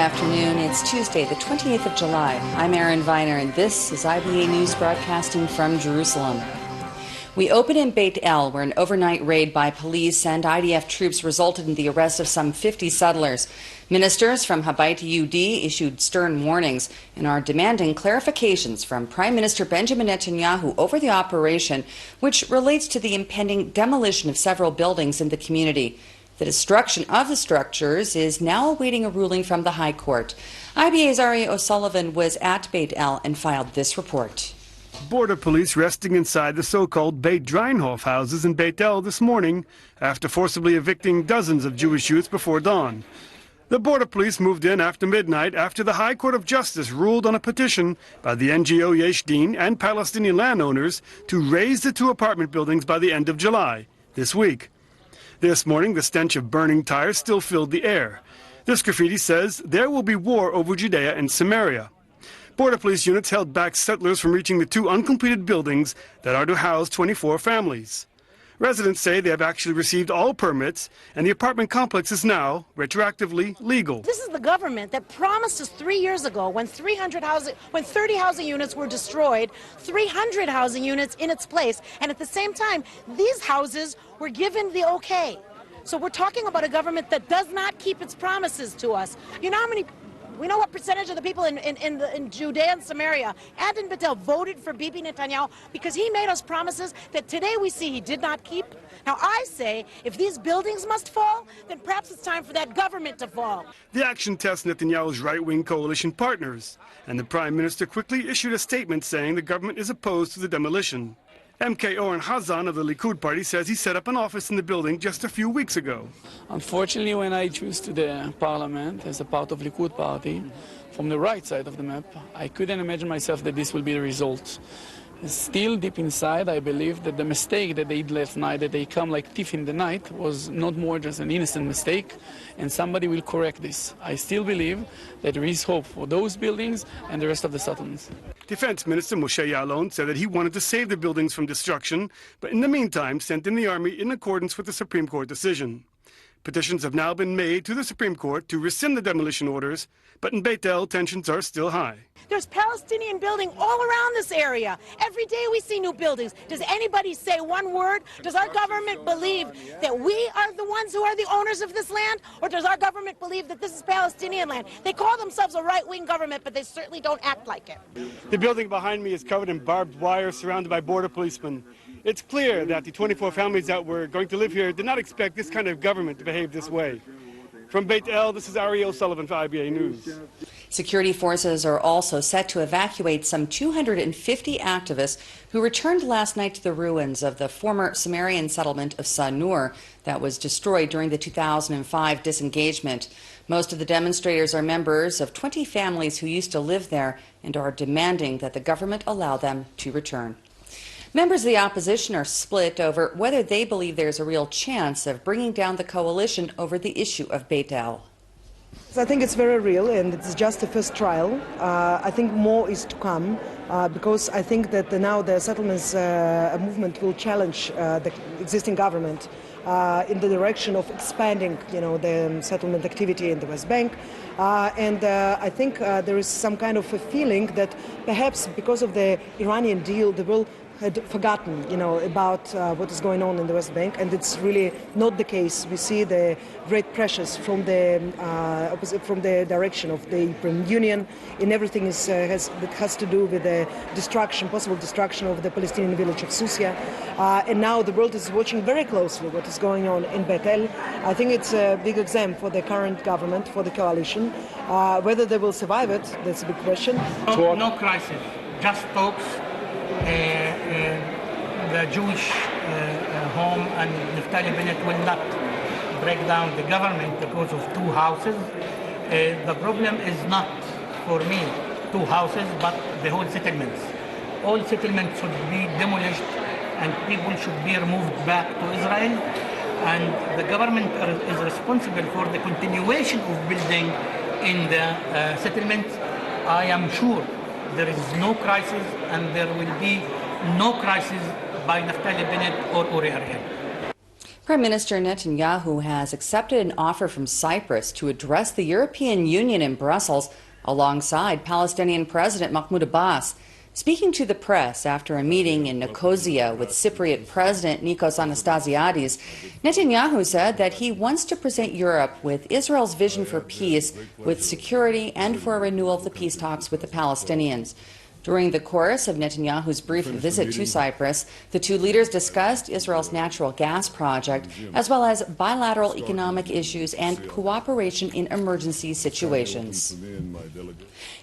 afternoon. It's Tuesday, the 28th of July. I'm Erin Viner, and this is IBA News broadcasting from Jerusalem. We open in Beit El, where an overnight raid by police and IDF troops resulted in the arrest of some 50 settlers. Ministers from Habayit Yehudi issued stern warnings and are demanding clarifications from Prime Minister Benjamin Netanyahu over the operation, which relates to the impending demolition of several buildings in the community. The destruction of the structures is now awaiting a ruling from the High Court. IBA's Ari O'Sullivan was at Beit El and filed this report. Border police resting inside the so-called Beit Dreinhof houses in Beit El this morning after forcibly evicting dozens of Jewish youths before dawn. The border police moved in after midnight after the High Court of Justice ruled on a petition by the NGO Yesh Din and Palestinian landowners to raise the two apartment buildings by the end of July, this week. This morning, the stench of burning tires still filled the air. This graffiti says there will be war over Judea and Samaria. Border police units held back settlers from reaching the two uncompleted buildings that are to house 24 families. Residents say they have actually received all permits, and the apartment complex is now retroactively legal. This is the government that promised us 3 years ago when 30 housing units were destroyed, 300 housing units in its place, and at the same time, these houses were given the okay. So we're talking about a government that does not keep its promises to us. You know how many? We know what percentage of the people in Judea and Samaria and in Beit El voted for Bibi Netanyahu because he made us promises that today we see he did not keep. Now I say, if these buildings must fall, then perhaps it's time for that government to fall. The action tests Netanyahu's right-wing coalition partners, and the Prime Minister quickly issued a statement saying the government is opposed to the demolition. MK Oren Hazan of the Likud party says he set up an office in the building just a few weeks ago. Unfortunately, when I choose to the parliament as a part of Likud party, from the right side of the map, I couldn't imagine myself that this will be the result. Still deep inside, I believe that the mistake that they did last night, that they come like thief in the night, was not more just an innocent mistake, and somebody will correct this. I still believe that there is hope for those buildings and the rest of the settlements. Defense Minister Moshe Ya'alon said that he wanted to save the buildings from destruction, but in the meantime sent in the army in accordance with the Supreme Court decision. Petitions have now been made to the Supreme Court to rescind the demolition orders, but in Beit El, tensions are still high. There's Palestinian building all around this area. Every day we see new buildings. Does anybody say one word? Does our government believe that we are the ones who are the owners of this land? Or does our government believe that this is Palestinian land? They call themselves a right-wing government, but they certainly don't act like it. The building behind me is covered in barbed wire, surrounded by border policemen. It's clear that the 24 families that were going to live here did not expect this kind of government to behave this way. From Beit El, this is Ari O'Sullivan for IBA News. Security forces are also set to evacuate some 250 activists who returned last night to the ruins of the former Sumerian settlement of Sanur that was destroyed during the 2005 disengagement. Most of the demonstrators are members of 20 families who used to live there and are demanding that the government allow them to return. Members of the opposition are split over whether they believe there's a real chance of bringing down the coalition over the issue of Beit El. I think it's very real, and it's just the first trial. I think more is to come, because I think that now the settlements movement will challenge the existing government in the direction of expanding, the settlement activity in the West Bank. And I think there is some kind of a feeling that perhaps because of the Iranian deal, the world had forgotten, about what is going on in the West Bank, and it's really not the case. We see the great pressures from the direction of the European Union in everything that has to do with the possible destruction of the Palestinian village of Susia. And now the world is watching very closely what is going on in Beit El. I think it's a big exam for the current government, for the coalition. Whether they will survive it, that's a big question. No crisis, just talks. The Jewish home and Naftali Bennett will not break down the government because of two houses. The problem is not, for me, two houses, but the whole settlements. All settlements should be demolished and people should be removed back to Israel. And the government is responsible for the continuation of building in the settlements. I am sure there is no crisis, and there will be no crisis by Naftali Bennett or Uri Ariel. Prime Minister Netanyahu has accepted an offer from Cyprus to address the European Union in Brussels alongside Palestinian President Mahmoud Abbas. Speaking to the press after a meeting in Nicosia with Cypriot President Nikos Anastasiadis, Netanyahu said that he wants to present Europe with Israel's vision for peace, with security, and for a renewal of the peace talks with the Palestinians. During the course of Netanyahu's brief visit to Cyprus, the two leaders discussed Israel's natural gas project, as well as bilateral economic issues and cooperation in emergency situations.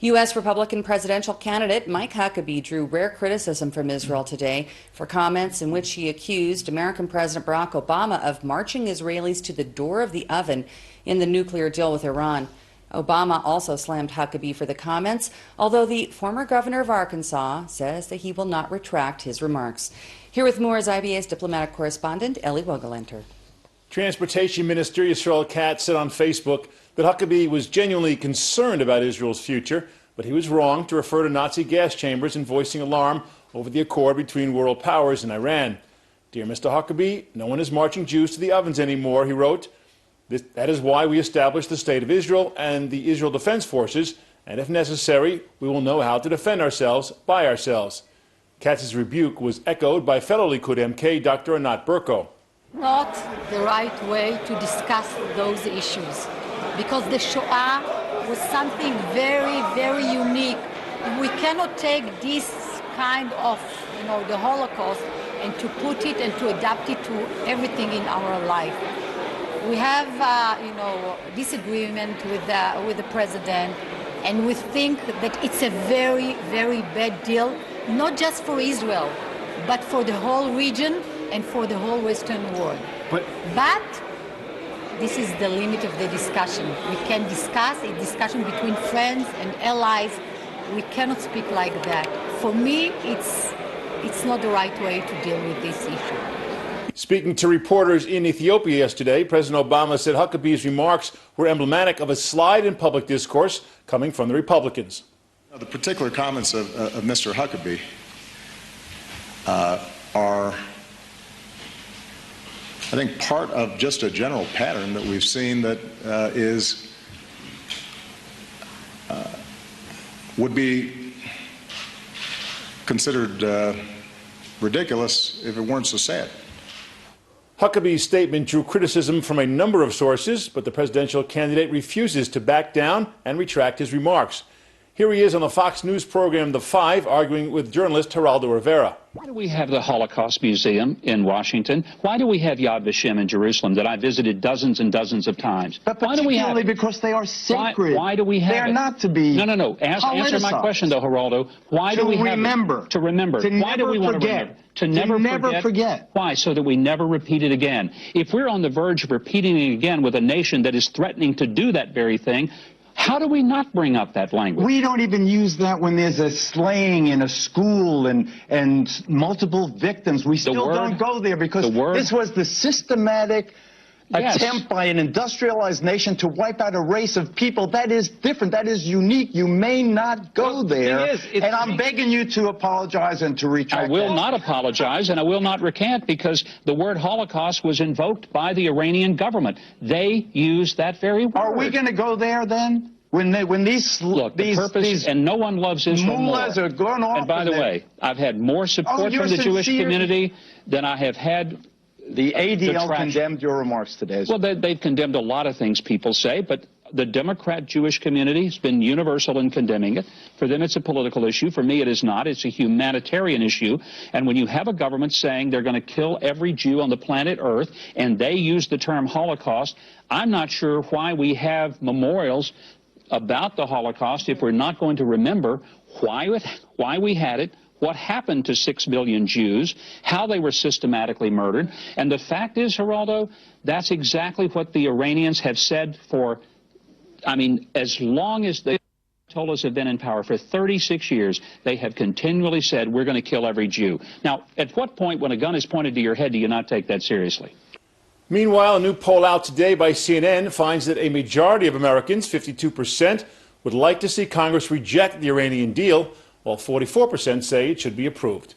U.S. Republican presidential candidate Mike Huckabee drew rare criticism from Israel today for comments in which he accused American President Barack Obama of marching Israelis to the door of the oven in the nuclear deal with Iran. Obama also slammed Huckabee for the comments, although the former governor of Arkansas says that he will not retract his remarks. Here with more is IBA's diplomatic correspondent, Ellie Wogelenter. Transportation Minister Yisrael Katz said on Facebook that Huckabee was genuinely concerned about Israel's future, but he was wrong to refer to Nazi gas chambers and voicing alarm over the accord between world powers and Iran. Dear Mr. Huckabee, no one is marching Jews to the ovens anymore, he wrote. That is why we established the State of Israel and the Israel Defense Forces, and if necessary, we will know how to defend ourselves by ourselves. Katz's rebuke was echoed by fellow Likud MK Dr. Anat Berko. Not the right way to discuss those issues, because the Shoah was something very, very unique. We cannot take this kind of, the Holocaust and to put it and to adapt it to everything in our life. We have, disagreement with the president, and we think that it's a very, very bad deal, not just for Israel, but for the whole region and for the whole Western world. But this is the limit of the discussion. We can discuss a discussion between friends and allies. We cannot speak like that. For me, it's not the right way to deal with this issue. Speaking to reporters in Ethiopia yesterday, President Obama said Huckabee's remarks were emblematic of a slide in public discourse coming from the Republicans. The particular comments of Mr. Huckabee are, I think, part of just a general pattern that we've seen that would be considered ridiculous if it weren't so sad. Huckabee's statement drew criticism from a number of sources, but the presidential candidate refuses to back down and retract his remarks. Here he is on the Fox News program The Five, arguing with journalist Geraldo Rivera. Why do we have the Holocaust Museum in Washington? Why do we have Yad Vashem in Jerusalem that I visited dozens and dozens of times? But why do we have it? Because they are sacred. Why do we have it? They are not to be No. Answer my question, though, Geraldo. Why do we have it? To remember. Why do we want to remember? To never forget. Why? So that we never repeat it again. If we're on the verge of repeating it again with a nation that is threatening to do that very thing, how do we not bring up that language? We don't even use that when there's a slaying in a school and multiple victims. We still don't go there because this was the systematic attempt by an industrialized nation to wipe out a race of people. That is different. That is unique. You may not go there. And I'm begging you to apologize and to retract. I will not apologize and I will not recant because the word Holocaust was invoked by the Iranian government. They used that very word. Are we going to go there then? When these and no one loves Israel more. Are going off and by the way, I've had more support from the Jewish community than I have had. The ADL condemned your remarks today. Well, they've condemned a lot of things people say, but the Democrat Jewish community has been universal in condemning it. For them, it's a political issue. For me, it is not. It's a humanitarian issue. And when you have a government saying they're going to kill every Jew on the planet Earth, and they use the term Holocaust, I'm not sure why we have memorials about the Holocaust if we're not going to remember why we had it, what happened to 6 million Jews, how they were systematically murdered. And the fact is, Geraldo, that's exactly what the Iranians have said for, as long as the Ayatollahs have been in power, for 36 years, they have continually said, we're going to kill every Jew. Now, at what point, when a gun is pointed to your head, do you not take that seriously? Meanwhile, a new poll out today by CNN finds that a majority of Americans, 52%, would like to see Congress reject the Iranian deal, while 44% say it should be approved.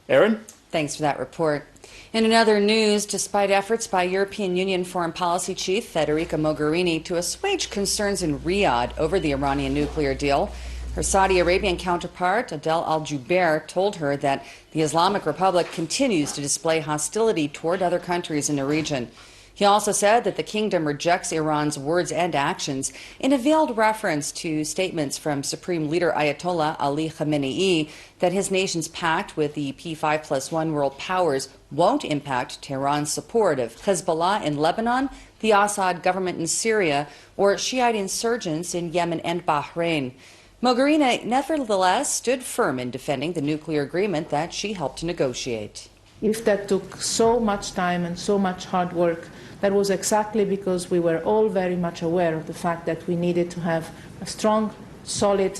Erin? Thanks for that report. In other news, despite efforts by European Union Foreign Policy Chief Federica Mogherini to assuage concerns in Riyadh over the Iranian nuclear deal, her Saudi Arabian counterpart, Adel Al-Jubeir, told her that the Islamic Republic continues to display hostility toward other countries in the region. He also said that the kingdom rejects Iran's words and actions in a veiled reference to statements from Supreme Leader Ayatollah Ali Khamenei that his nation's pact with the P5+1 world powers won't impact Tehran's support of Hezbollah in Lebanon, the Assad government in Syria, or Shiite insurgents in Yemen and Bahrain. Mogherini nevertheless stood firm in defending the nuclear agreement that she helped to negotiate. If that took so much time and so much hard work, that was exactly because we were all very much aware of the fact that we needed to have a strong, solid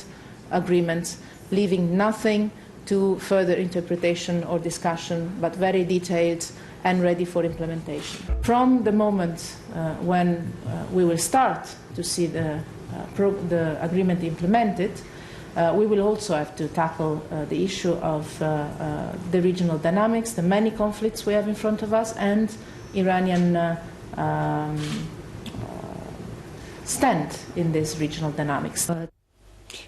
agreement, leaving nothing to further interpretation or discussion, but very detailed and ready for implementation. From the moment when we will start to see the agreement implemented, we will also have to tackle the issue of the regional dynamics, the many conflicts we have in front of us, and Iranian stand in this regional dynamics.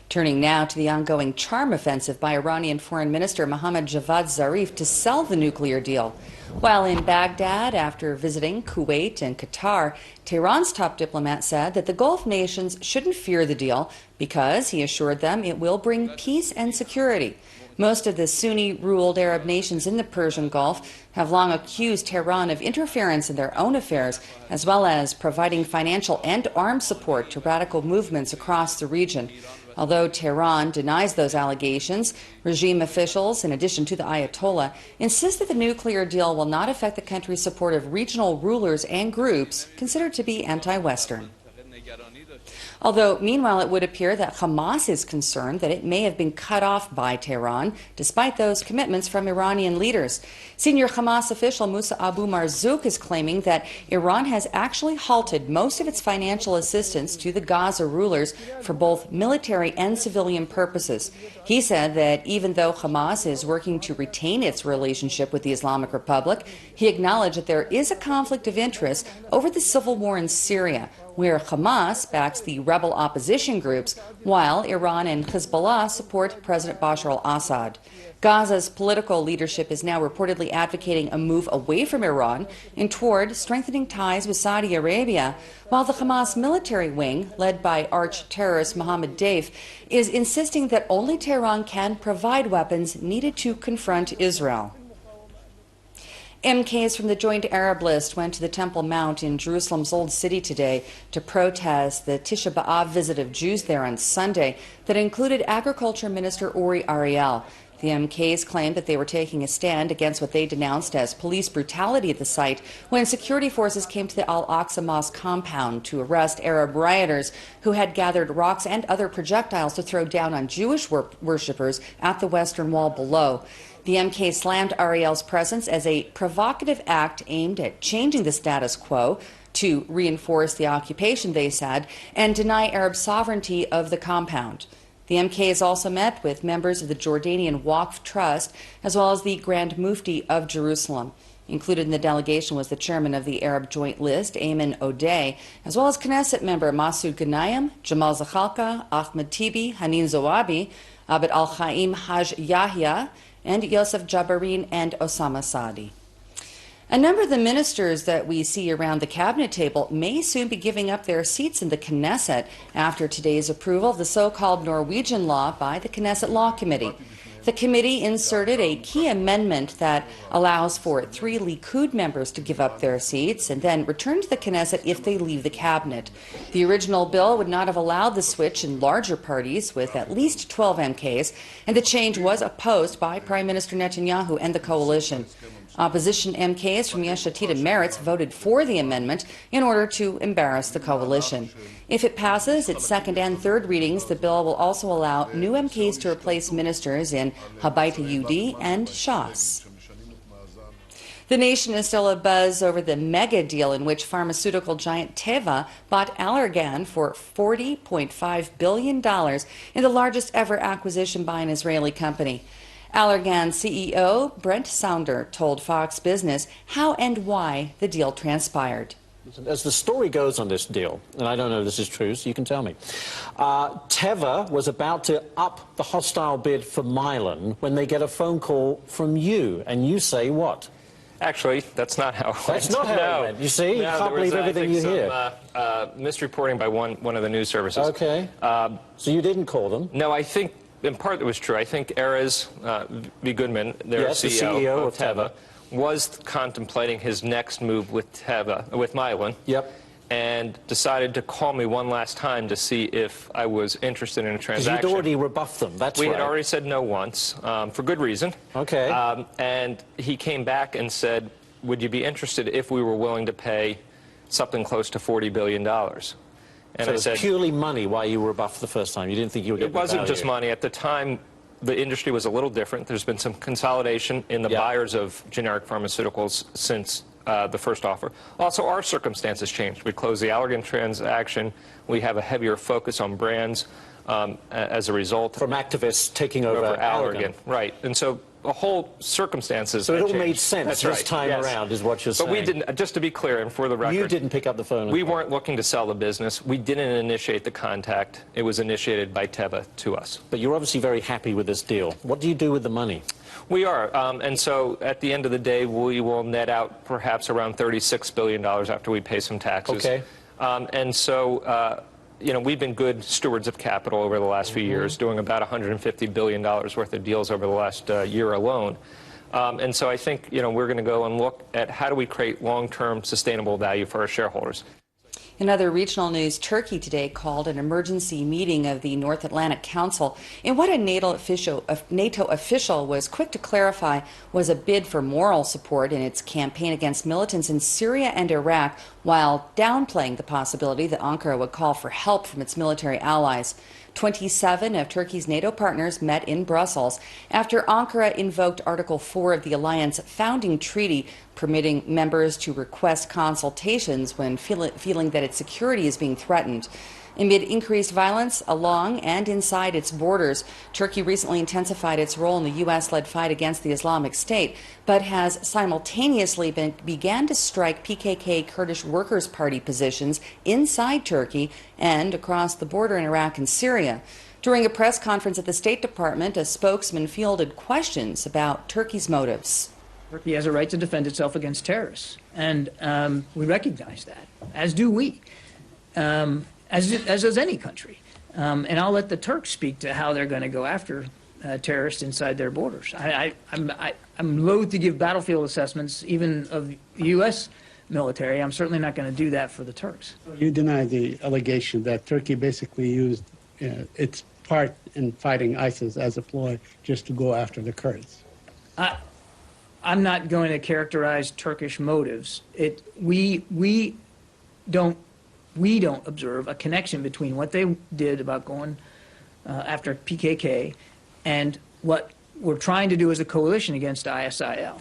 Turning now to the ongoing charm offensive by Iranian Foreign Minister Mohammad Javad Zarif to sell the nuclear deal. While in Baghdad, after visiting Kuwait and Qatar, Tehran's top diplomat said that the Gulf nations shouldn't fear the deal because, he assured them, it will bring peace and security. Most of the Sunni-ruled Arab nations in the Persian Gulf have long accused Tehran of interference in their own affairs, as well as providing financial and arms support to radical movements across the region. Although Tehran denies those allegations, regime officials, in addition to the Ayatollah, insist that the nuclear deal will not affect the country's support of regional rulers and groups considered to be anti-Western. Although, meanwhile, it would appear that Hamas is concerned that it may have been cut off by Tehran, despite those commitments from Iranian leaders. Senior Hamas official Musa Abu Marzouk is claiming that Iran has actually halted most of its financial assistance to the Gaza rulers for both military and civilian purposes. He said that even though Hamas is working to retain its relationship with the Islamic Republic, he acknowledged that there is a conflict of interest over the civil war in Syria, where Hamas backs the rebel opposition groups, while Iran and Hezbollah support President Bashar al-Assad. Gaza's political leadership is now reportedly advocating a move away from Iran and toward strengthening ties with Saudi Arabia, while the Hamas military wing, led by arch-terrorist Mohammed Deif, is insisting that only Tehran can provide weapons needed to confront Israel. MKs from the Joint Arab List went to the Temple Mount in Jerusalem's Old City today to protest the Tisha B'Av visit of Jews there on Sunday that included Agriculture Minister Uri Ariel. The MKs claimed that they were taking a stand against what they denounced as police brutality at the site when security forces came to the Al-Aqsa Mosque compound to arrest Arab rioters who had gathered rocks and other projectiles to throw down on Jewish worshippers at the Western Wall below. The MK slammed Ariel's presence as a provocative act aimed at changing the status quo to reinforce the occupation, they said, and deny Arab sovereignty of the compound. The MKs also met with members of the Jordanian Waqf Trust, as well as the Grand Mufti of Jerusalem. Included in the delegation was the chairman of the Arab Joint List, Ayman Odeh, as well as Knesset member Masoud Ghanayem, Jamal Zakhalka, Ahmed Tibi, Hanin Zawabi, Abed Al-Chaim Haj Yahya, and Yosef Jabarin and Osama Saadi. A number of the ministers that we see around the cabinet table may soon be giving up their seats in the Knesset after today's approval of the so-called Norwegian law by the Knesset Law Committee. The committee inserted a key amendment that allows for 3 Likud members to give up their seats and then return to the Knesset if they leave the cabinet. The original bill would not have allowed the switch in larger parties with at least 12 MKs, and the change was opposed by Prime Minister Netanyahu and the coalition. Opposition MKs from Yesh Atid and Meretz voted for the amendment in order to embarrass the coalition. If it passes its second and third readings, the bill will also allow new MKs to replace ministers in Habayit Yehudi and Shas. The nation is still abuzz over the mega deal in which pharmaceutical giant Teva bought Allergan for $40.5 billion in the largest ever acquisition by an Israeli company. Allergan CEO Brent Sounder told Fox Business how and why the deal transpired. As the story goes on this deal, and I don't know if this is true, so you can tell me, Teva was about to up the hostile bid for Mylan when they get a phone call from you, and you say what? Actually, that's not how it went. That's not how it went. You see, you can't believe everything you hear. Misreporting by one of the news services. Okay. So you didn't call them? No, I think in part it was true. I think Erez V. Goodman, their CEO of Teva, was contemplating his next move with Mylan. Yep. And decided to call me one last time to see if I was interested in a transaction. You'd already rebuffed them, that's right. We had already said no once, for good reason. Okay. And he came back and said, would you be interested if we were willing to pay something close to $40 billion? And so it was purely money why you rebuffed the first time? You didn't think you would get the value? It wasn't just money. At the time, the industry was a little different. There's been some consolidation in the buyers of generic pharmaceuticals since the first offer. Also, our circumstances changed. We closed the Allergan transaction. We have a heavier focus on brands as a result. From activists taking over Allergan. Right. And so the whole circumstances So it all changed. made sense this time around is what you're saying. But we didn't, just to be clear and for the record. You didn't pick up the phone. We weren't looking to sell the business. We didn't initiate the contact. It was initiated by Teva to us. But you're obviously very happy with this deal. What do you do with the money? We are, and so at the end of the day, we will net out perhaps around $36 billion after we pay some taxes. Okay. And so, you know, we've been good stewards of capital over the last few years, doing about $150 billion worth of deals over the last year alone. And so I think, you know, we're going to go and look at how do we create long-term sustainable value for our shareholders. In other regional news, Turkey today called an emergency meeting of the North Atlantic Council in what a NATO official was quick to clarify was a bid for moral support in its campaign against militants in Syria and Iraq, while downplaying the possibility that Ankara would call for help from its military allies. 27 of Turkey's NATO partners met in Brussels after Ankara invoked Article 4 of the alliance founding treaty, permitting members to request consultations when feeling that its security is being threatened. Amid increased violence along and inside its borders, Turkey recently intensified its role in the U.S.-led fight against the Islamic State, but has simultaneously began to strike PKK Kurdish Workers' Party positions inside Turkey and across the border in Iraq and Syria. During a press conference at the State Department, a spokesman fielded questions about Turkey's motives. Turkey has a right to defend itself against terrorists, and we recognize that, as do we. As does any country. And I'll let the Turks speak to how they're going to go after terrorists inside their borders. I'm loath to give battlefield assessments, even of the U.S. military. I'm certainly not going to do that for the Turks. You deny the allegation that Turkey basically used its part in fighting ISIS as a ploy just to go after the Kurds. I'm not going to characterize Turkish motives. We don't observe a connection between what they did about going after PKK and what we're trying to do as a coalition against ISIL.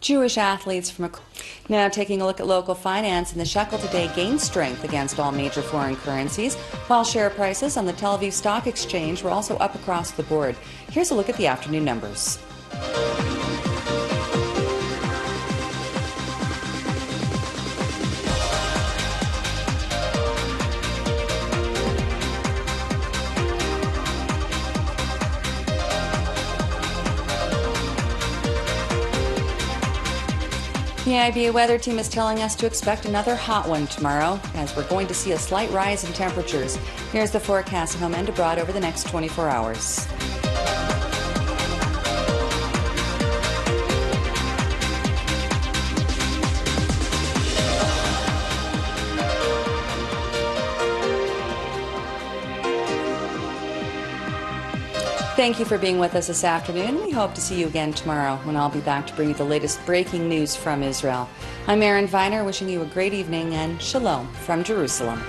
Jewish athletes from now taking a look at local finance, and the shekel today gained strength against all major foreign currencies, while share prices on the Tel Aviv Stock Exchange were also up across the board. Here's a look at the afternoon numbers. The IBA weather team is telling us to expect another hot one tomorrow, as we're going to see a slight rise in temperatures. Here's the forecast at home and abroad over the next 24 hours. Thank you for being with us this afternoon. We hope to see you again tomorrow when I'll be back to bring you the latest breaking news from Israel. I'm Erin Viner, wishing you a great evening and shalom from Jerusalem.